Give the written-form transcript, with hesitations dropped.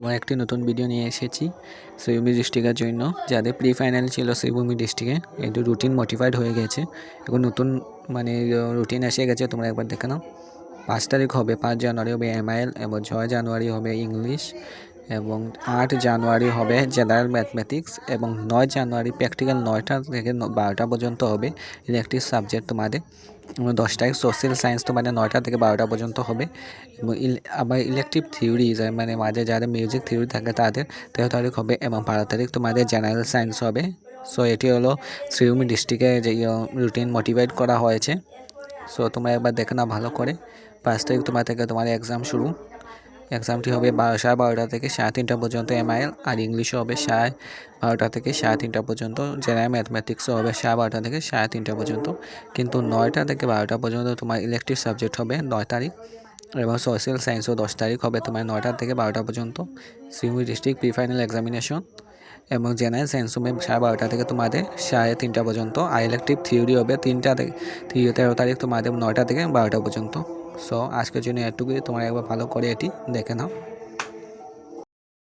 এবং একটি নতুন ভিডিও নিয়ে এসেছি শ্রীভূমি ডিস্ট্রিক্টের জন্য। যাদের প্রি ফাইনাল ছিল শ্রীভূমি ডিস্ট্রিক্টে, একটু রুটিন মোটিফাইড হয়ে গেছে। এখন নতুন রুটিন এসে গেছে, তোমরা একবার দেখে নাও। 5 তারিখ হবে, 5 জানুয়ারি হবে MIL, এবং 6 জানুয়ারি হবে ইংলিশ, এবং 8 জানুয়ারি হবে জেনারেল ম্যাথমেটিক্স, এবং 9 জানুয়ারি প্র্যাকটিক্যাল 9টা থেকে 12টা পর্যন্ত হবে ইলেকটিভ সাবজেক্ট তোমাদের। 10 তারিখ সোশ্যাল সায়েন্স তোমাদের 9টা থেকে 12টা পর্যন্ত হবে। এবং আবার ইলেকটিভ থিওরি মানে মাঝে যাদের মিউজিক থিওরি থাকে তাদের 13 তারিখ হবে, এবং 12 তারিখ তোমাদের জেনারেল সায়েন্স হবে। সো এটি হলো শ্রীভূমি ডিস্ট্রিক্টে যে রুটিন মোটিভেট করা হয়েছে। সো তোমরা একবার দেখে নাও ভালো করে। 5 তারিখ তোমার থেকে তোমার এক্সাম শুরু। এক্সামটি হবে 12:30 থেকে 3:30 পর্যন্ত MIL, আর ইংলিশও হবে 12:30 থেকে 3:30 পর্যন্ত। জেনারেল ম্যাথমেটিক্সও হবে 12:30 থেকে 3:30 পর্যন্ত। কিন্তু 9টা থেকে 12টা পর্যন্ত তোমার ইলেকটিভ সাবজেক্ট হবে 9 তারিখ, এবং সোশ্যাল সায়েন্সও 10 তারিখ হবে তোমার 9টা থেকে 12টা পর্যন্ত। Sribhumi district pre final examination. এবং জেনারেল সায়েন্স হবে 12:30 থেকে তোমাদের 3:30 পর্যন্ত। আর ইলেকটিভ থিওরি হবে 3টা থেকে 13 তারিখ তোমাদের 9টা থেকে 12টা পর্যন্ত। সো আজকের জন্য এটুকুই, তোমরা একবার ভালো করে এটি দেখে নাও।